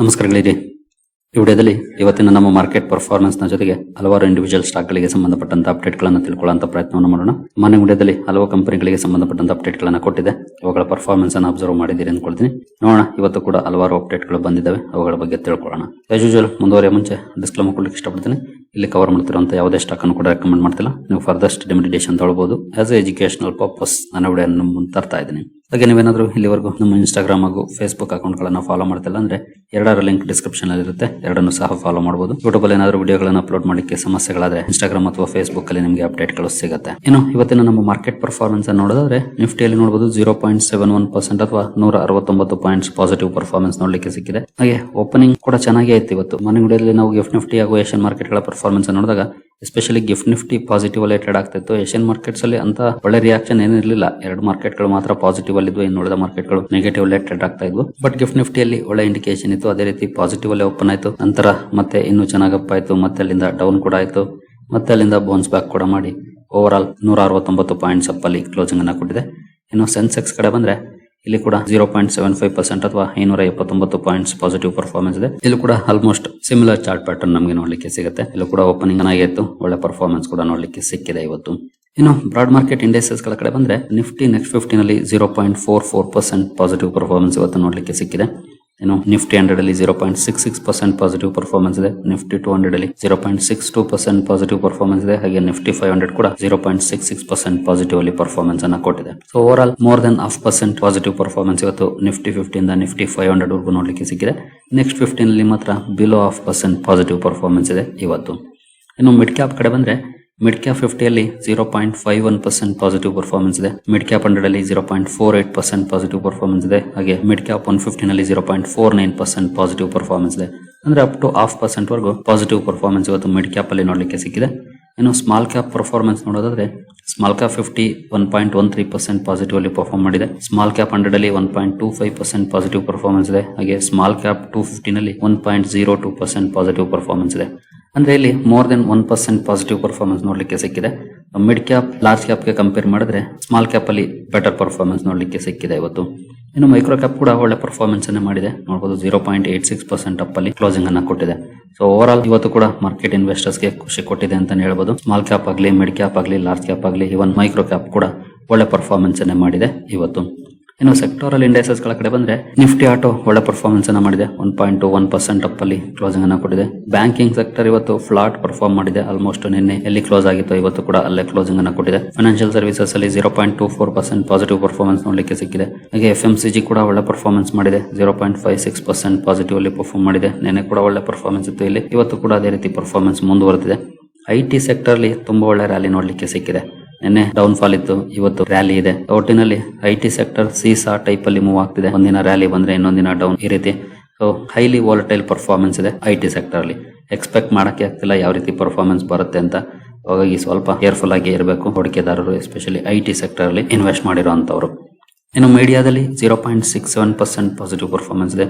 ನಮಸ್ಕಾರಗಳಿರಿ. ಈ ವಿಡಿಯೋದಲ್ಲಿ ಇವತ್ತಿನ ನಮ್ಮ ಮಾರ್ಕೆಟ್ ಪರ್ಫಾರ್ಮೆನ್ಸ್ ನ ಜೊತೆಗೆ ಹಲವಾರು ಇಂಡಿವಿಜುವಲ್ ಸ್ಟಾಕ್ ಗಳಿಗೆ ಸಂಬಂಧಪಟ್ಟಂತ ಅಪ್ಡೇಟ್ ಗಳನ್ನು ತಿಳ್ಕೊಳ್ಳುವಂತ ಪ್ರಯತ್ನವನ್ನು ಮಾಡೋಣ. ಮಾನ್ಯ ವಿಡಿಯೋದಲ್ಲಿ ಹಲವು ಕಂಪನಿಗಳಿಗೆ ಸಂಬಂಧಪಟ್ಟಂತ ಅಪ್ಡೇಟ್ ಗಳನ್ನ ಕೊಟ್ಟಿದೆ. ಅವುಗಳ ಪರ್ಫಾರ್ಮೆನ್ಸ್ ಅನ್ನು ಅಬ್ಸರ್ವ್ ಮಾಡಿದ್ದೀರಿ ಅಂದ್ಕೊಳ್ತೀನಿ. ನೋಡೋಣ, ಇವತ್ತು ಕೂಡ ಹಲವಾರು ಅಪ್ಡೇಟ್ ಗಳು ಬಂದಿದ್ದಾವೆ, ಅವುಗಳ ಬಗ್ಗೆ ತಿಳ್ಕೊಳ್ಳೋಣ. ಆಸ್ ಯೂಶುವಲ್ ಮುಂದುವರಿಯ ಮುಂಚೆ ಡಿಸ್ಕ್ಲೇಮರ್ ಕೊಡ್ಲಿಕ್ಕೆ ಇಷ್ಟಪಡ್ತೀನಿ. ಇಲ್ಲಿ ಕವರ್ ಮಾಡ್ತಿರುವಂತ ಯಾವುದೇ ಸ್ಟಾಕ್ ಅನ್ನು ಕೂಡ ರೆಕಮೆಂಡ್ ಮಾಡ್ತಿಲ್ಲ. ನೀವು ಫರ್ದಸ್ಟ್ ಡಿಮಿಡಿಟೇಷನ್ ತಗೊಳ್ಬಹುದು. ಆಸ್ ಎ ಎಜುಕೇಶನಲ್ ಪರ್ಪಸ್ ನನ್ನ ವಿಡಿಯೋ ಮುಂದೆ ತರ್ತಾ ಇದ್ದೀನಿ. ಹಾಗೆ ನೀವೇನಾದ್ರೂ ಇಲ್ಲಿವರೆಗೂ ನಮ್ಮ ಇನ್ಸ್ಟಾಗ್ರಾಮ್ ಹಾಗೂ ಫೇಸ್ಬುಕ್ ಅಕೌಂಟ್ ಗಳನ್ನ ಫಾಲೋ ಮಾಡ್ತಿಲ್ಲ ಅಂದ್ರೆ ಎರಡರ ಲಿಂಕ್ ಡಿಸ್ಕ್ರಿಪ್ಷನ್ ಅಲ್ಲಿ ಇರುತ್ತೆ, ಎರಡನ್ನು ಸಹ ಫಾಲೋ ಮಾಡಬಹುದು. ಯೂಟ್ಯೂಬ್ ಅಲ್ಲಿ ಏನಾದ್ರೂ ವಿಡಿಯೋಗಳನ್ನು ಅಪ್ಲೋಡ್ ಮಾಡಲಿಕ್ಕೆ ಸಮಸ್ಯೆಗಳಾದ್ರೆ ಇನ್ಸ್ಟಾಗ್ರಾಮ್ ಅಥವಾ ಫೇಸ್ಬುಕ್ ಅಲ್ಲಿ ನಿಮಗೆ ಅಪ್ಡೇಟ್ ಗಳು ಸಿಗುತ್ತೆ. ಇನ್ನು ಇವತ್ತಿನ ನಮ್ಮ ಮಾರ್ಕೆಟ್ ಪರ್ಫಾರ್ಮೆನ್ಸ್ ಅನ್ನು ನೋಡಿದ್ರೆ ನಿಫ್ಟಿಯಲ್ಲಿ ನೋಡಬಹುದು 0.71% ಅಥವಾ 169 ಪಾಯಿಂಟ್ಸ್ ಪಾಸಿಟಿವ್ ಪರ್ಫಾರ್ಮೆನ್ಸ್ ನೋಡ್ಲಿಕ್ಕೆ ಸಿಕ್ಕಿದೆ. ಹಾಗೆ ಓಪನಿಂಗ್ ಕೂಡ ಚೆನ್ನಾಗಿ ಆಯ್ತು ಇವತ್ತು. ಮಾರ್ನಿಂಗ್ ವಿಡಿಯೋದಲ್ಲಿ ನಾವು ಗಿಫ್ಟ್ ನಿಫ್ಟಿ ಹಾಗೂ ಏಷ್ಯನ್ ಮಾರ್ಕೆಟ್ ಗಳ ಪರ್ಫಾರ್ಮೆನ್ಸ್ ನೋಡಿದಾಗ ಎಸ್ಪೆಷಲಿ ಗಿಫ್ಟ್ ನಿಫ್ಟಿ ಪಾಸಿಟಿವ್ ಅಲ್ಲಿ ಟ್ರೇಡ್ ಆಗ್ತಿತ್ತು. ಏಷ್ಯನ್ ಮಾರ್ಕೆಟ್ಸ್ ಅಲ್ಲಿ ಅಂತ ಒಳ್ಳೆ ರಿಯಾಕ್ಷನ್ ಏನಿರಲಿಲ್ಲ. ಎರಡು ಮಾರ್ಕೆಟ್ ಗಳು ಮಾತ್ರ ಪಾಸಿಟಿವ್ ಅಲ್ಲಿ ಇದ್ವು, ಇನ್ನು ಉಳಿದ ಮಾರ್ಕೆಟ್ ಗಳು ನೆಗೆಟಿವ್ ಅಲ್ಲಿ ಟ್ರೇಡ್ ಆಗ್ತಾ ಇದ್ವು. ಬಟ್ ಗಿಫ್ಟ್ ನಿಫ್ಟಿಯಲ್ಲಿ ಒಳ್ಳೆ ಇಂಡಿಕೇಶನ್ ಇತ್ತು. ಅದೇ ರೀತಿ ಪಾಸಿಟಿವ್ ಅಲ್ಲಿ ಓಪನ್ ಆಯ್ತು, ನಂತರ ಮತ್ತೆ ಇನ್ನೂ ಚೆನ್ನಾಗಪ್ಪ ಆಯ್ತು, ಮತ್ತೆ ಅಲ್ಲಿಂದ ಡೌನ್ ಕೂಡ ಆಯ್ತು, ಮತ್ತೆ ಅಲ್ಲಿಂದ ಬೌನ್ಸ್ ಬ್ಯಾಕ್ ಕೂಡ ಮಾಡಿ ಓವರ್ ಆಲ್ 169 ಪಾಯಿಂಟ್ಸ್ ಅಪ್ ಅಲ್ಲಿ ಕ್ಲೋಸಿಂಗ್ ಅನ್ನ ಕೊಟ್ಟಿದೆ. ಇನ್ನು ಸೆನ್ಸೆಕ್ಸ್ ಕಡೆ ಬಂದ್ರೆ ಇಲ್ಲಿ ಕೂಡ 0.75% ಅಥವಾ 579 ಪಾಯಿಂಟ್ಸ್ ಪಾಸಿಟಿವ್ ಪರ್ಫಾರ್ಮೆನ್ಸ್ ಇದೆ. ಇಲ್ಲಿ ಕೂಡ ಆಲ್ಮೋಸ್ಟ್ ಸಿಮಿಲರ್ ಚಾರ್ಟ್ ಪ್ಯಾಟರ್ನ್ ನಮಗೆ ನೋಡ್ಲಿಕ್ಕೆ ಸಿಗುತ್ತೆ. ಇಲ್ಲೂ ಕೂಡ ಓಪನಿಂಗ್ ಚೆನ್ನಾಗಿತ್ತು, ಒಳ್ಳೆ ಪರ್ಫಾರ್ಮೆನ್ಸ್ ಕೂಡ ನೋಡ್ಲಿಕ್ಕೆ ಸಿಕ್ಕಿದೆ ಇವತ್ತು. ಇನ್ನು ಬ್ರಾಡ್ ಮಾರ್ಕೆಟ್ ಇಂಡೆಕ್ಸಸ್ ಗಳ ಕಡೆ ಬಂದ್ರೆ ನಿಫ್ಟಿ ನೆಕ್ಸ್ಟ್ 50 ನಲ್ಲಿ 0.44% ಪಾಸಿಟಿವ್ ಪರ್ಫಾರ್ಮೆನ್ಸ್ ಇವತ್ತು ನೋಡ್ಲಿಕ್ಕೆ ಸಿಕ್ಕಿದೆ. ಇನ್ನು ನಿಫ್ಟಿ 100 ಅಲ್ಲಿ 0.66% ಪಾಸಿಟಿವ್ ಪರ್ಫಾರ್ಮೆನ್ಸ್ ಇದೆ. ನಿಫ್ಟಿ 200 ಅಲ್ಲಿ 0.62% ಪಾಸಿಟಿವ್ ಪರ್ಫಾರ್ಮೆನ್ಸ್ ಇದೆ. ಹಾಗೆ ನಿಫ್ಟಿ 500 ಕೂಡ 0.66% ಪಾಸಿಟಿವ್ ಅಲ್ಲಿ ಪರ್ಫಾರ್ಮೆನ್ಸ್ ಅನ್ನ ಕೊಟ್ಟಿದೆ. So over all more than 0.5% positive performance ಇವತ್ತು ನಿಫ್ಟಿ 50 ಇಂದ ನಿಫ್ಟಿ 500 ವರೆಗೂ ನೋಡ್ಲಿಕ್ಕೆ ಸಿಕ್ಕಿದೆ. ನೆಕ್ಸ್ಟ್ 15 ನಲ್ಲಿ ಮಾತ್ರ ಬಿಲೋ 0.5% ಪಾಸಿಟಿವ್ ಪರ್ಫಾರ್ಮೆನ್ಸ್ ಇದೆ ಇವತ್ತು. ಇನ್ನು ಮಿಡ್ ಕ್ಯಾಪ್ ಕಡೆ ಬಂದ್ರೆ ಮಿಡ್ ಕ್ಯಾಪ್ 50 ಅಲ್ಲಿ 0.51% ಪಾಸಿಟಿವ್ ಪರ್ಫಾರ್ಮೆನ್ಸ್ ಇದೆ. ಮಿಡ್ ಕ್ಯಾಪ್ 100 ಅಲ್ಲಿ 0.48% ಪಾಸಿಟಿವ್ ಪರ್ಫಾರ್ಮೆನ್ಸ್ ಇದೆ. ಹಾಗೆ ಮಿಡ್ ಕ್ಯಾಪ್ 150 ನಲ್ಲಿ 0.49% ಪಾಸಿಟಿವ್ ಪರ್ಫಾರ್ಮೆನ್ಸ್ ಇದೆ. ಅಂದ್ರೆ ಅಪ್ ಟು 0.5% ವರೆಗೂ ಪಾಸಿಟಿವ್ ಪರ್ಫಾರ್ಮೆನ್ಸ್ ಇವತ್ತು ಮಿಡ್ ಕ್ಯಾಪ್ ಅಲ್ಲಿ ನೋಡ್ಲಿಕ್ಕೆ ಸಿಕ್ಕಿದೆ. ಇನ್ನು ಸ್ಮಾಲ್ ಕ್ಯಾಪ್ ಪರ್ಫಾರ್ಮೆನ್ಸ್ ನೋಡೋದಾದ್ರೆ ಸ್ಮಾಲ್ ಕ್ಯಾಪ್ 50 1.13% ಪಾಸಿಟಿವ್ ಅಲ್ಲಿ ಪರ್ಫಾರ್ಮ್ ಮಾಡಿದೆ. ಸ್ಮಾಲ್ ಕ್ಯಾಪ್ 100 ಅಲ್ಲಿ 1.25% ಪಾಸಿಟಿವ್ ಪರ್ಫಾರ್ಮೆನ್ಸ್ ಇದೆ. ಹಾಗೆ ಸ್ಮಾಲ್ ಕ್ಯಾಪ್ 250 ನಲ್ಲಿ 1.02% ಪಾಸಿಟಿವ್ ಪರ್ಫಾರ್ಮೆನ್ಸ್ ಇದೆ. ಅಂದ್ರೆ ಇಲ್ಲಿ ಮೋರ್ ದೆನ್ 1% ಪಾಸಿಟಿವ್ ಪರ್ಫಾರ್ಮೆನ್ಸ್ ನೋಡ್ಲಿಕ್ಕೆ ಸಿಕ್ಕಿದೆ. ಮಿಡ್ ಕ್ಯಾಪ್ ಲಾರ್ಜ್ ಕ್ಯಾಪ್ ಗೆ ಕಂಪೇರ್ ಮಾಡಿದ್ರೆ ಸ್ಮಾಲ್ ಕ್ಯಾಪ್ ಅಲ್ಲಿ ಬೆಟರ್ ಪರ್ಫಾರ್ಮೆನ್ಸ್ ನೋಡ್ಲಿಕ್ಕೆ ಸಿಕ್ಕಿದೆ ಇವತ್ತು. ಇನ್ನು ಮೈಕ್ರೋ ಕ್ಯಾಪ್ ಕೂಡ ಒಳ್ಳೆ ಪರ್ಫಾರ್ಮೆನ್ಸ್ ಅನ್ನು ಮಾಡಿದೆ. ನೋಡಬಹುದು 0.86% ಅಪ್ ಅಲ್ಲಿ ಕ್ಲೋಸಿಂಗ್ ಅನ್ನ ಕೊಟ್ಟಿದೆ. ಸೊ ಓವರ್ ಆಲ್ ಇವತ್ತು ಕೂಡ ಮಾರ್ಕೆಟ್ ಇನ್ವೆಸ್ಟರ್ಸ್ ಗೆ ಖುಷಿ ಕೊಟ್ಟಿದೆ ಅಂತ ಹೇಳ್ಬೋದು. ಸ್ಮಾಲ್ ಕ್ಯಾಪ್ ಆಗಲಿ, ಮಿಡ್ ಕ್ಯಾಪ್ ಆಗಲಿ, ಲಾರ್ಜ್ ಕ್ಯಾಪ್ ಆಗಲಿ, ಇವನ್ ಮೈಕ್ರೋ ಕ್ಯಾಪ್ ಕೂಡ ಒಳ್ಳೆ ಪರ್ಫಾರ್ಮೆನ್ಸ್ ಅನ್ನು ಮಾಡಿದೆ ಇವತ್ತು. ಇನ್ನು ಸೆಕ್ಟೋರಲ್ ಇಂಡೆಕ್ಸಸ್ ಗಳ ಕಡೆ ಬಂದ್ರೆ ನಿಫ್ಟಿ ಆಟೋ ಒಳ್ಳೆ ಪರ್ಫಾರ್ಮೆನ್ಸ್ ಅನ್ನ ಮಾಡಿದೆ. 1.21% ಅಪ್ ಅಲ್ಲಿ ಕ್ಲೋಸಿಂಗ್ ಅನ್ನ ಕೊಟ್ಟಿದೆ. ಬ್ಯಾಂಕಿಂಗ್ ಸೆಕ್ಟರ್ ಇವತ್ತು ಫ್ಲಾಟ್ ಪರ್ಫಾರ್ಮ್ ಮಾಡಿದೆ. ಆಲ್ಮೋಸ್ಟ್ ನಿನ್ನೆ ಎಲ್ಲಿ ಕ್ಲೋಸ್ ಆಗಿತ್ತು ಇವತ್ತು ಕೂಡ ಅಲ್ಲೇ ಕ್ಲೋಸಿಂಗ್ ಅನ್ನ ಕೊಟ್ಟಿದೆ. ಫೈನಾನ್ಷಿಯಲ್ ಸರ್ವಿಸಸ್ ಅಲ್ಲಿ 0.24% ಪಾಸಿಟಿವ್ ಪರ್ಫಾರ್ಮೆನ್ಸ್ ನೋಡ್ಲಿಕ್ಕೆ ಸಿಕ್ಕಿದೆ. ಹಾಗೆ FMCG ಕೂಡ ಒಳ್ಳೆ ಪರ್ಫಾರ್ಮೆನ್ಸ್ ಮಾಡಿದೆ. 0.56% ಪಾಸಿಟಿವ್ ಅಲ್ಲಿ ಪರ್ಫಾರ್ಮ್ ಮಾಡಿದೆ. ನಿನ್ನೆ ಕೂಡ ಒಳ್ಳೆ ಪರ್ಫಾರ್ಮೆನ್ಸ್ ಇತ್ತು ಇಲ್ಲಿ, ಇವತ್ತು ಕೂಡ ಅದೇ ರೀತಿ ಪರ್ಫಾರ್ಮೆನ್ಸ್ ಮುಂದುವರೆದಿದೆ. IT ಸೆಕ್ಟರ್ ಅಲ್ಲಿ ತುಂಬಾ ಒಳ್ಳೆ ರ್ಯಾಲಿ ನೋಡ್ಲಿಕ್ಕೆ ಸಿಕ್ಕಿದೆ. ನಿನ್ನೆ ಡೌನ್ ಫಾಲ್ ಇತ್ತು, ಇವತ್ತು ರ್ಯಾಲಿ ಇದೆ. ಒಟ್ಟಿನಲ್ಲಿ IT ಸೆಕ್ಟರ್ ಸೀಸಾ ಟೈಪ್ ಅಲ್ಲಿ ಮೂವ್ ಆಗ್ತಿದೆ. ಒಂದಿನ ರ್ಯಾಲಿ ಬಂದ್ರೆ ಇನ್ನೊಂದಿನ ಡೌನ್, ಈ ರೀತಿ. ಸೊ ಹೈಲಿ ವಾಲಟೈಲ್ ಪರ್ಫಾರ್ಮೆನ್ಸ್ ಇದೆ IT ಸೆಕ್ಟರ್ ಅಲ್ಲಿ. ಎಕ್ಸ್ಪೆಕ್ಟ್ ಮಾಡಕ್ಕೆ ಆಗ್ತಿಲ್ಲ ಯಾವ ರೀತಿ ಪರ್ಫಾರ್ಮೆನ್ಸ್ ಬರುತ್ತೆ ಅಂತ. ಹಾಗಾಗಿ ಸ್ವಲ್ಪ ಕೇರ್ಫುಲ್ ಆಗಿ ಇರಬೇಕು ಹೂಡಿಕೆದಾರರು, ಎಸ್ಪೆಷಲಿ IT ಸೆಕ್ಟರ್ ಅಲ್ಲಿ ಇನ್ವೆಸ್ಟ್ ಮಾಡಿರುವಂತವರು. ಇನ್ನು ಮೀಡಿಯಾದಲ್ಲಿ 0.67% ಪಾಸಿಟಿವ್ ಪರ್ಫಾರ್ಮೆನ್ಸ್ ಇದೆ.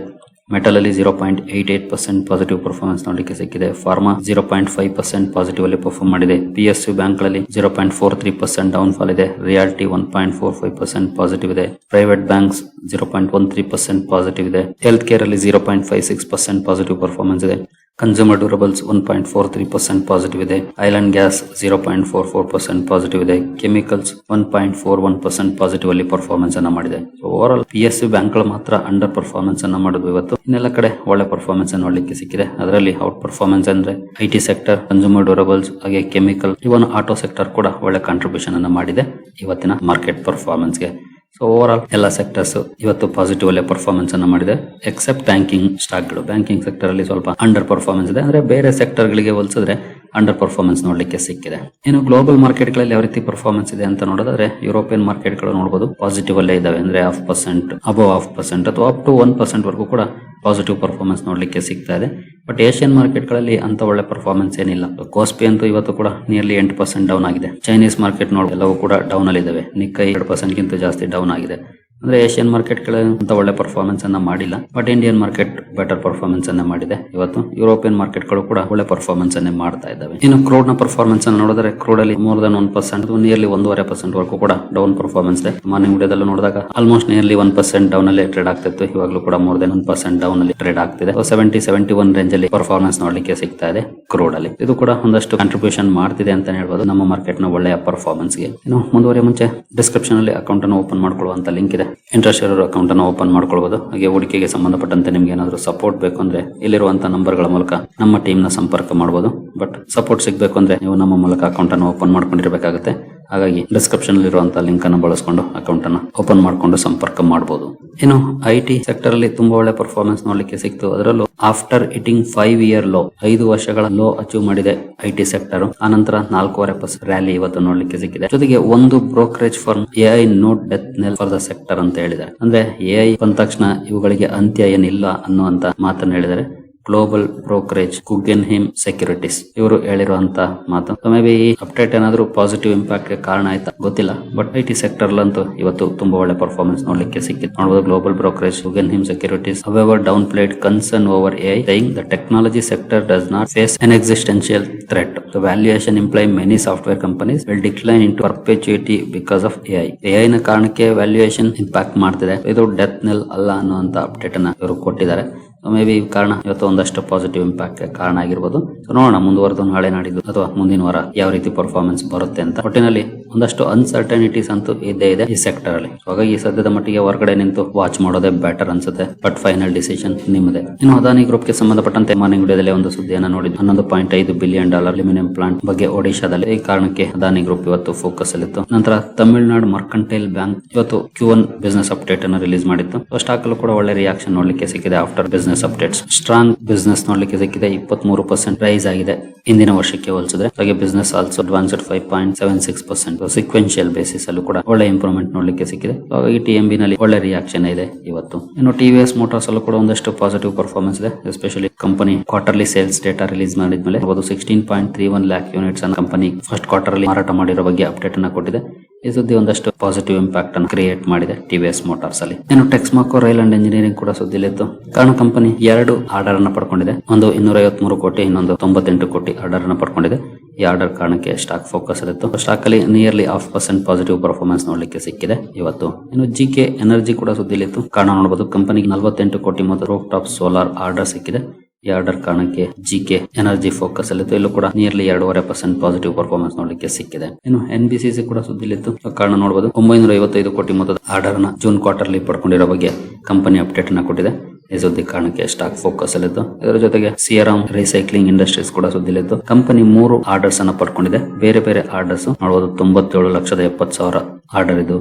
ಮೆಟಲ್ ಅಲ್ಲಿ 0.88% ಪಾಸಿಟಿವ್ ಪರ್ಫಾರ್ಮೆನ್ಸ್ ನೋಡಲಿಕ್ಕೆ ಸಿಕ್ಕಿದೆ. ಫಾರ್ಮಾ 0.5% ಪಾಸಿಟಿವ್ ಅಲ್ಲಿ ಪರ್ಫಾರ್ಮ್ ಮಾಡಿದೆ. PSU ಬ್ಯಾಂಕ್ ಗಳಲ್ಲಿ 0.43% ಡೌನ್ ಫಾಲ್ ಇದೆ. ರಿಯಾಲ್ಟಿ 1.45% ಪಾಸಿಟಿವ್ ಇದೆ. ಪ್ರೈವೇಟ್ ಬ್ಯಾಂಕ್ಸ್ 0.13% ಪಾಸಿಟಿವ್ ಇದೆ. ಹೆಲ್ತ್ ಕೇರ್ ಅಲ್ಲಿ 0.56% ಪಾಸಿಟಿವ್ ಪರ್ಫಾರ್ಮೆನ್ಸ್ ಇದೆ. ಕನ್ಸ್ಯೂಮರ್ ಡ್ಯೂರಬಲ್ಸ್ 1.43% ಪಾಸಿಟಿವ್ ಇದೆ. ಆಯಿಲ್ ಅಂಡ್ ಗ್ಯಾಸ್ 0.44% ಪಾಸಿಟಿವ್ ಇದೆ. ಕೆಮಿಕಲ್ಸ್ 1.41% ಪಾಸಿಟಿವ್ ಅಲ್ಲಿ ಪರ್ಫಾರ್ಮೆನ್ಸ್ ಅನ್ನ ಮಾಡಿದೆ. ಓವರ್ ಆಲ್ PSU ಬ್ಯಾಂಕ್ ಗಳು ಮಾತ್ರ ಅಂಡರ್ ಪರ್ಫಾರ್ಮೆನ್ಸ್ ಅನ್ನ ಮಾಡಿದ್ವು ಇವತ್ತು. ಇನ್ನೆಲ್ಲ ಕಡೆ ಒಳ್ಳೆ ಪರ್ಫಾರ್ಮೆನ್ಸ್ ಅನ್ನು ನೋಡ್ಲಿಕ್ಕೆ ಸಿಕ್ಕಿದೆ. ಅದರಲ್ಲಿ ಔಟ್ ಪರ್ಫಾರ್ಮೆನ್ಸ್ ಅಂದ್ರೆ IT ಸೆಕ್ಟರ್, ಕನ್ಸ್ಯೂಮರ್ ಡ್ಯೂರಬಲ್ಸ್, ಹಾಗೆ ಕೆಮಿಕಲ್, ಇವನ್ ಆಟೋ ಸೆಕ್ಟರ್ ಕೂಡ ಒಳ್ಳೆ ಕಾಂಟ್ರಿಬ್ಯೂಷನ್ ಅನ್ನ ಮಾಡಿದೆ ಇವತ್ತಿನ ಮಾರ್ಕೆಟ್ ಪರ್ಫಾರ್ಮೆನ್ಸ್ ಗೆ. ಸೊ ಓವರ್ ಆಲ್ ಎಲ್ಲ ಸೆಕ್ಟರ್ಸ್ ಇವತ್ತು ಪಾಸಿಟಿವ್ ಅಲ್ಲೇ ಪರ್ಫಾರ್ಮೆನ್ಸ್ ಅನ್ನ ಮಾಡಿದೆ, ಎಕ್ಸೆಪ್ಟ್ ಬ್ಯಾಂಕಿಂಗ್ ಸ್ಟಾಕ್ ಗಳು. ಬ್ಯಾಂಕಿಂಗ್ ಸೆಕ್ಟರ್ ಅಲ್ಲಿ ಸ್ವಲ್ಪ ಅಂಡರ್ ಪರ್ಫಾರ್ಮೆನ್ಸ್ ಇದೆ. ಅಂದ್ರೆ ಬೇರೆ ಸೆಕ್ಟರ್ ಗಳಿಗೆ ಹೋಲಿಸಿದ್ರೆ ಅಂಡರ್ ಪರ್ಫಾರ್ಮೆನ್ಸ್ ನೋಡ್ಲಿಕ್ಕೆ ಸಿಕ್ಕಿದೆ. ಇನ್ನು ಗ್ಲೋಬಲ್ ಮಾರ್ಕೆಟ್ ಗಳಲ್ಲಿ ಯಾವ ರೀತಿ ಪರ್ಫಾರ್ಮೆನ್ಸ್ ಇದೆ ಅಂತ ನೋಡಿದ್ರೆ ಯುರೋಪಿಯನ್ ಮಾರ್ಕೆಟ್ ಗಳು ನೋಡಬಹುದು ಪಾಸಿಟಿವ್ ಅಲ್ಲೇ ಇದಾವೆ. ಅಂದ್ರೆ 0.5%, ಅಬವ್ 0.5% ಅಥವಾ ಅಪ್ ಟು 1% ವರೆಗೂ ಕೂಡ ಪಾಸಿಟಿವ್ ಪರ್ಫಾರ್ಮೆನ್ಸ್ ನೋಡ್ಲಿಕ್ಕೆ ಸಿಗ್ತಾ ಇದೆ. ಬಟ್ ಏಷ್ಯನ್ ಮಾರ್ಕೆಟ್ ಗಳಲ್ಲಿ ಅಂತ ಒಳ್ಳೆ ಪರ್ಫಾರ್ಮೆನ್ಸ್ ಏನಿಲ್ಲ. ಕೋಸ್ಪಿ ಅಂತೂ ಇವತ್ತು ಕೂಡ ನಿಯರ್ಲಿ 8% ಡೌನ್ ಆಗಿದೆ. ಚೈನೀಸ್ ಮಾರ್ಕೆಟ್ ನೋಡಿ ಎಲ್ಲವೂ ಕೂಡ ಡೌನ್ ಅಲ್ಲಿ ಇದಾವೆ. ನಿಕ್ಕೈ 2% ಗಿಂತ ಜಾಸ್ತಿ ಡೌನ್ ಆಗಿದೆ. ಅಂದ್ರೆ ಏಷ್ಯನ್ ಮಾರ್ಕೆಟ್ ಅಂತ ಒಳ್ಳೆ ಪರ್ಫಾರ್ಮೆನ್ಸ್ ಅನ್ನ ಮಾಡಿಲ್ಲ, but Indian market better performance ಅನ್ನ ಮಾಡಿದೆ. ಇವತ್ತು ಯುರೋಪಿಯನ್ ಮಾರ್ಕೆಟ್ ಗಳು ಕೂಡ ಒಳ್ಳೆ ಪರ್ಫಾರ್ಮೆನ್ಸ್ ಅನ್ನೇ ಮಾಡ್ತಾ ಇದ್ದಾವೆ. ಇನ್ನು ಕ್ರೂಡ್ ನ ಪರ್ಫಾರ್ಮೆನ್ಸ್ ಅನ್ನು ನೋಡಿದ್ರೆ ಕ್ರೂಡ್ ಅಲ್ಲಿ ಮೋರ್ ದನ್ 1%, ನಿಯರ್ಲಿ 1.5% ವರೆಗೂ ಕೂಡ ಡೌನ್ ಪರ್ಫಾರ್ಮೆನ್ಸ್ ಇದೆ. ಮಾರ್ನಿಂಗ್ ವಿಡಿಯೋದಲ್ಲೂ ನೋಡಿದಾಗ ಆಲ್ಮೋಸ್ಟ್ ನಿಯರ್ಲಿ 1% ಡೌನ್ ಅಲ್ಲಿ ಟ್ರೇಡ್ ಆಗ್ತಿತ್ತು. ಇವಾಗಲೂ ಕೂಡ ಮೋರ್ ದನ್ 1% ಡೌನ್ ಅಲ್ಲಿ ಟ್ರೇಡ್ ಆಗ್ತಿದೆ. 70-71 ರೇಂಜ್ ಅಲ್ಲಿ ಪರ್ಫಾರ್ಮೆನ್ಸ್ ನೋಡ್ಲಿಕ್ಕೆ ಸಿಗ್ತಾ ಇದೆ ಕ್ರೂಡ್ ಅಲ್ಲಿ. ಇದು ಕೂಡ ಒಂದಷ್ಟು ಕಾಂಟ್ರಿಬ್ಯೂಷನ್ ಮಾಡ್ತಿದೆ ಅಂತ ಹೇಳ್ಬೋದು ನಮ್ಮ ಮಾರ್ಕೆಟ್ ನ ಒಳ್ಳೆಯ ಪರ್ಫಾರ್ಮೆನ್ಸ್ ಗೆ. ಇನ್ನು ಮುಂದುವರಿಯ ಮುಂಚೆ ಡಿಸ್ಕ್ರಿಪ್ಷನ್ ಅಲ್ಲಿ ಅಕೌಂಟ್ ಅನ್ನು ಓಪನ್ ಮಾಡ್ಕೊಳ್ಳುವಂತ ಲಿಂಕ್ ಇದೆ. ಇಂಟ್ರೆಸ್ಟ್ ಇರೋರು ಅಕೌಂಟ್ ಅನ್ನು ಓಪನ್ ಮಾಡ್ಕೊಳ್ಬಹುದು. ಹಾಗೆ ಹೂಡಿಕೆಗೆ ಸಂಬಂಧಪಟ್ಟಂತೆ ನಿಮ್ಗೆ ಏನಾದರೂ ಸಪೋರ್ಟ್ ಬೇಕು ಅಂದ್ರೆ ಇಲ್ಲಿರುವಂತಹ ನಂಬರ್ಗಳ ಮೂಲಕ ನಮ್ಮ ಟೀಮ್ ನ ಸಂಪರ್ಕ ಮಾಡಬಹುದು. ಬಟ್ ಸಪೋರ್ಟ್ ಸಿಗಬೇಕು ಅಂದ್ರೆ ನೀವು ನಮ್ಮ ಮೂಲಕ ಅಕೌಂಟ್ ಅನ್ನು ಓಪನ್ ಮಾಡ್ಕೊಂಡಿರ್ಬೇಕಾಗುತ್ತೆ. ಹಾಗಾಗಿ ಡಿಸ್ಕ್ರಿಪ್ಷನ್ ಇರುವಂತಹ ಲಿಂಕ್ ಅನ್ನು ಬಳಸಿಕೊಂಡು ಅಕೌಂಟ್ ಅನ್ನು ಓಪನ್ ಮಾಡಿಕೊಂಡು ಸಂಪರ್ಕ ಮಾಡಬಹುದು. ಇನ್ನು ಐಟಿ ಸೆಕ್ಟರ್ ಅಲ್ಲಿ ತುಂಬಾ ಒಳ್ಳೆ ಪರ್ಫಾರ್ಮೆನ್ಸ್ ನೋಡ್ಲಿಕ್ಕೆ ಸಿಕ್ತು. ಅದರಲ್ಲೂ ಆಫ್ಟರ್ ಹಿಟ್ಟಿಂಗ್ 5 ಇಯರ್ ಲೋ, 5 ವರ್ಷಗಳ ಲೋ ಅಚೀವ್ ಮಾಡಿದೆ ಐಟಿ ಸೆಕ್ಟರ್. ಆನಂತರ 4.5% ರ್ಯಾಲಿ ಇವತ್ತು ನೋಡ್ಲಿಕ್ಕೆ ಸಿಕ್ಕಿದೆ. ಜೊತೆಗೆ ಒಂದು brokerage firm AI no death knell for the sector ಅಂತ ಹೇಳಿದ್ದಾರೆ. ಅಂದ್ರೆ ಎಐ ಬಂದ ತಕ್ಷಣ ಇವುಗಳಿಗೆ ಅಂತ್ಯ ಏನಿಲ್ಲ ಅನ್ನುವಂತ ಮಾತನ್ನು ಹೇಳಿದ್ದಾರೆ. ಗ್ಲೋಬಲ್ ಬ್ರೋಕರೇಜ್ ಗುಗ್ಗೆನ್ಹೈಮ್ ಸೆಕ್ಯೂರಿಟೀಸ್ ಇವರು ಹೇಳಿರುವಂತ ಮಾತು. ಮೇ ಬಿ ಈ ಅಪ್ಡೇಟ್ ಏನಾದ್ರು ಪಾಸಿಟಿವ್ ಇಂಪ್ಯಾಕ್ಟ್ ಗೆ ಕಾರಣ ಆಯ್ತಾ ಗೊತ್ತಿಲ್ಲ, ಬಟ್ ಐಟಿ ಸೆಕ್ಟರ್ ಅಂತೂ ಇವತ್ತು ತುಂಬಾ ಒಳ್ಳೆ ಪರ್ಫಾರ್ಮೆನ್ಸ್ ನೋಡ್ಲಿಕ್ಕೆ ಸಿಕ್ಕಿತ್ತು. ನೋಡಬಹುದು global brokerage Guggenheim securities however downplayed concern over AI, saying the technology sector does not face an existential threat. The valuation imply many software companies will decline into perpetuity because of AI. AI ನ ಕಾರಣಕ್ಕೆ valuation impact ಮಾಡ್ತಿದೆ. ಇದು death ನೆಲ್ ಅಲ್ಲ ಅನ್ನುವಂತ update ಅನ್ನ ಇವರು ಕೊಟ್ಟಿದ್ದಾರೆ. May be ಕಾರಣ ಇವತ್ತು ಒಂದಷ್ಟು ಪಾಸಿಟಿವ್ ಇಂಪ್ಯಾಕ್ಟ್ ಕಾರಣ ಆಗಿರ್ಬೋದು. ನೋಡೋಣ ಮುಂದುವರೆದು ನಾಳೆ ನಾಡಿದ್ದು ಅಥವಾ ಮುಂದಿನ ವಾರ ಯಾವ ರೀತಿ ಪರ್ಫಾರ್ಮೆನ್ಸ್ ಬರುತ್ತೆ ಅಂತ. ಒಟ್ಟಿನಲ್ಲಿ ಒಂದಷ್ಟು ಅನ್ಸರ್ಟನಿಟೀಸ್ ಅಂತೂ ಇದ್ದೇ ಇದೆ ಈ ಸೆಕ್ಟರ್ ಅಲ್ಲಿ. ಹಾಗಾಗಿ ಸದ್ಯದ ಮಟ್ಟಿಗೆ ಹೊರಗಡೆ ನಿಂತು ವಾಚ್ ಮಾಡೋದೇ ಬೆಟರ್ ಅನ್ಸುತ್ತೆ. ಬಟ್ ಫೈನಲ್ ಡಿಸಿಷನ್ ನಿಮ್ಮದೇ. ಇನ್ನು ಅದಾನಿ ಗ್ರೂಪ್ ಗೆ ಸಂಬಂಧಪಟ್ಟಂತೆ ಮಾರ್ನಿಂಗ್ ವಿಡಿಯೋದಲ್ಲಿ ಒಂದು ಸುದ್ದಿಯನ್ನು ನೋಡಿದ್ದು. $11.5 ಬಿಲಿಯನ್ ಅಲ್ಯೂಮಿನಿಯಂ ಪ್ಲಾಂಟ್ ಬಗ್ಗೆ ಒಡಿಶಾದಲ್ಲಿ. ಈ ಕಾರಣಕ್ಕೆ ಅದಾನಿ ಗ್ರೂಪ್ ಇವತ್ತು ಫೋಕಸ್ ಅಲ್ಲಿತ್ತು. ನಂತರ ತಮಿಳುನಾಡು ಮರ್ಕಂಟೈಲ್ ಬ್ಯಾಂಕ್ ಇವತ್ತು Q1 ಬಿಸಿನೆಸ್ ಅಪ್ಡೇಟ್ ಅನ್ನು ರಿಲೀಸ್ ಮಾಡಿತ್ತು. ಸ್ಟಾಕ್ ಅಲ್ಲೂ ಕೂಡ ಒಳ್ಳೆ ರಿಯಾಕ್ಷನ್ ನೋಡ್ಲಿಕ್ಕೆ ಸಿಕ್ಕಿದೆ. After business updates strong business ನೋಡ್ಲಿಕ್ಕೆ ಸಿಕ್ಕಿದೆ. 23% ರೈಸ್ ಆಗಿದೆ ಇಂದಿನ ವರ್ಷಕ್ಕೆ ಹೋಲಿಸಿದ್ರೆ. ಹಾಗೆ business also advanced 5.76%. Sequential basis ಅಲ್ಲೂ ಕೂಡ ಒಳ್ಳೆ ಇಂಪ್ರೂವ್ಮೆಂಟ್ ನೋಡ್ಲಿಕ್ಕೆ ಸಿಕ್ಕಿದೆ. ಹಾಗಾಗಿ TMB ನಲ್ಲಿ ಒಳ್ಳೆ ರಿಯಾಕ್ಷನ್ ಇದೆ ಇವತ್ತು. ಇನ್ನು TVS ಮೋಟಾರ್ಸ್ ಅಲ್ಲೂ ಕೂಡ ಒಂದಷ್ಟು ಪಾಸಿಟಿವ್ ಪರ್ಫಾರ್ಮೆನ್ಸ್ ಇದೆ. Especially company quarterly sales data release ಮಾಡಿದ್ಮೇಲೆ 16.31 ಲ್ಯಾಕ್ ಯೂನಿಟ್ಸ್ ಅನ್ನು ಕಂಪನಿ ಫಸ್ಟ್ ಕ್ವಾರ್ಟರ್ ಅಲ್ಲಿ ಮಾರಾಟ ಮಾಡಿರೋ ಬಗ್ಗೆ ಅಪ್ಡೇಟ್ ಅನ್ನ ಕೊಟ್ಟಿದೆ. ಈ ಸುದ್ದಿ ಒಂದಷ್ಟು ಪಾಸಿಟಿವ್ ಇಂಪ್ಯಾಕ್ಟ್ ಅನ್ನು ಕ್ರಿಯೇಟ್ ಮಾಡಿದೆ TVS ಮೋಟಾರ್ಸ್ ಅಲ್ಲಿ. ಇನ್ನು ಟೆಕ್ಸ್ಮಾಕೋ ರೈಲ್ ಅಂಡ್ ಎಂಜಿನಿಯರಿಂಗ್ ಕೂಡ ಸುದ್ದಿಲಿತ್ತು. ಕಾರಣ ಕಂಪನಿ 2 ಆರ್ಡರ್ ಅನ್ನು ಪಡ್ಕೊಂಡಿದೆ. ಒಂದು 253 ಕೋಟಿ, ಇನ್ನೊಂದು 98 ಕೋಟಿ ಆರ್ಡರ್ ಅನ್ನು ಪಡ್ಕೊಂಡಿದೆ. ಈ ಆರ್ಡರ್ ಕಾರಣಕ್ಕೆ ಸ್ಟಾಕ್ ಫೋಕಸ್ ಇತ್ತು. ಸ್ಟಾಕ್ ಅಲ್ಲಿ ನಿಯರ್ಲಿ 0.5% ಪಾಸಿಟಿವ್ ಪರ್ಫಾರ್ಮೆನ್ಸ್ ನೋಡ್ಲಿಕ್ಕೆ ಸಿಕ್ಕಿದೆ ಇವತ್ತು. ಇನ್ನು GK ಎನರ್ಜಿ ಕೂಡ ಸುದ್ದಿಲಿತ್ತು. ಕಾರಣ ನೋಡಬಹುದು, ಕಂಪನಿಗೆ 48 ಕೋಟಿ ಮತ್ತು ರೂಫ್ ಟಾಪ್ ಸೋಲಾರ್ ಆರ್ಡರ್ ಸಿಕ್ಕಿದೆ. ಈ ಆರ್ಡರ್ ಕಾರಣಕ್ಕೆ GK ಎನರ್ಜಿ ಫೋಕಸ್ ಅಲ್ಲಿತ್ತು. ಇಲ್ಲೂ ಕೂಡ ನಿಯರ್ಲಿ 2.5% ಪಾಸಿಟಿವ್ ಪರ್ಫಾರ್ಮೆನ್ಸ್ ನೋಡ್ಲಿಕ್ಕೆ ಸಿಕ್ಕಿದೆ. ಇನ್ನು NBCC ಕೂಡ ಸುದ್ದಿಲಿತ್ತು. ಕಾರಣ ನೋಡಬಹುದು, 955 ಕೋಟಿ ಮೊತ್ತದ ಆರ್ಡರ್ ನ ಜೂನ್ ಕ್ವಾರ್ಟರ್ ಅಲ್ಲಿ ಪಡ್ಕೊಂಡಿರೋ ಬಗ್ಗೆ ಕಂಪನಿ ಅಪ್ಡೇಟ್ ಅನ್ನ ಕೊಟ್ಟಿದೆ. ಈ ಸುದ್ದಿ ಕಾರಣಕ್ಕೆ ಸ್ಟಾಕ್ ಫೋಕಸ್ ಅಲ್ಲಿತ್ತು. ಇದರ ಜೊತೆಗೆ ಸಿಯರಾಮ್ ರೀಸೈಕ್ಲಿಂಗ್ ಇಂಡಸ್ಟ್ರೀಸ್ ಕೂಡ ಸುದ್ದಿಲಿತ್ತು. ಕಂಪನಿ 3 ಆರ್ಡರ್ಸ್ ಅನ್ನ ಪಡ್ಕೊಂಡಿದೆ. ಬೇರೆ ಬೇರೆ ಆರ್ಡರ್ಸ್ ನೋಡಬಹುದು, 97,70,000 ಆರ್ಡರ್ ಇದು.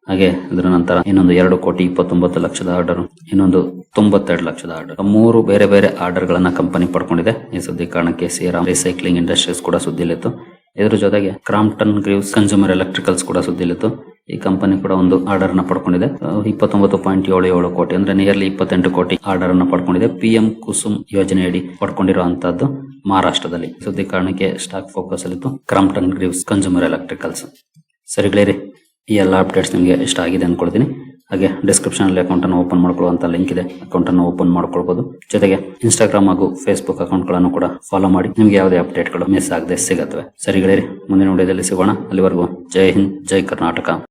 ಹಾಗೆ ಇದರ ನಂತರ ಇನ್ನೊಂದು 2,29,00,000 ಆರ್ಡರ್, ಇನ್ನೊಂದು 92,00,000 ಆರ್ಡರ್. 3 ಬೇರೆ ಬೇರೆ ಆರ್ಡರ್ ಗಳನ್ನ ಕಂಪನಿ ಪಡ್ಕೊಂಡಿದೆ. ಈ ಸುದ್ದಿ ಕಾರಣಕ್ಕೆ ಸಿಯರಾಮ್ ರೀಸೈಕ್ಲಿಂಗ್ ಇಂಡಸ್ಟ್ರೀಸ್ ಕೂಡ ಸುದ್ದಿಲಿತ್ತು. ಇದರ ಜೊತೆಗೆ ಕ್ರಾಂಪ್ಟನ್ ಗ್ರೀವ್ಸ್ ಕನ್ಸ್ಯೂಮರ್ ಎಲೆಕ್ಟ್ರಿಕಲ್ಸ್ ಕೂಡ ಸುದ್ದಿಲಿತ್ತು. ಈ ಕಂಪನಿ ಕೂಡ ಒಂದು ಆರ್ಡರ್ ನ ಪಡ್ಕೊಂಡಿದೆ. 29.77 ಕೋಟಿ ಅಂದ್ರೆ ನಿಯರ್ಲಿ 28 ಕೋಟಿ ಆರ್ಡರ್ ಅನ್ನ ಪಡ್ಕೊಂಡಿದೆ. PM ಕುಸುಮ್ ಯೋಜನೆಯಡಿ ಪಡ್ಕೊಂಡಿರುವಂತದ್ದು ಮಹಾರಾಷ್ಟ್ರದಲ್ಲಿ. ಸುದ್ದಿ ಕಾರಣಕ್ಕೆ ಸ್ಟಾಕ್ ಫೋಕಸ್ ಅಲ್ಲಿತ್ತು ಕ್ರಾಂಪ್ಟನ್ ಗ್ರೀವ್ಸ್ ಕನ್ಸ್ಯೂಮರ್ ಎಲೆಕ್ಟ್ರಿಕಲ್ಸ್. ಸರಿ ಗೆಳೆಯರಿ, ಈ ಎಲ್ಲ ಅಪ್ಡೇಟ್ಸ್ ನಿಮಗೆ ಇಷ್ಟ ಆಗಿದೆ ಅನ್ಕೊಳ್ತೀನಿ. ಹಾಗೆ ಡಿಸ್ಕ್ರಿಪ್ಷನ್ ಅಲ್ಲಿ ಅಕೌಂಟ್ ಅನ್ನು ಓಪನ್ ಮಾಡ್ಕೊಳ್ಳುವಂತ ಲಿಂಕ್ ಇದೆ. ಅಕೌಂಟ್ ಅನ್ನು ಓಪನ್ ಮಾಡ್ಕೊಳ್ಬಹುದು. ಜೊತೆಗೆ ಇನ್ಸ್ಟಾಗ್ರಾಮ್ ಹಾಗೂ ಫೇಸ್ಬುಕ್ ಅಕೌಂಟ್ ಗಳನ್ನು ಕೂಡ ಫಾಲೋ ಮಾಡಿ. ನಿಮ್ಗೆ ಯಾವುದೇ ಅಪ್ಡೇಟ್ ಗಳು ಮಿಸ್ ಆಗದೆ ಸಿಗುತ್ತವೆ. ಸರಿ ಗೆಳೆಯರಿ, ಮುಂದಿನ ವಿಡಿಯೋದಲ್ಲಿ ಸಿಗೋಣ. ಅಲ್ಲಿವರೆಗೂ ಜೈ ಹಿಂದ್, ಜೈ ಕರ್ನಾಟಕ.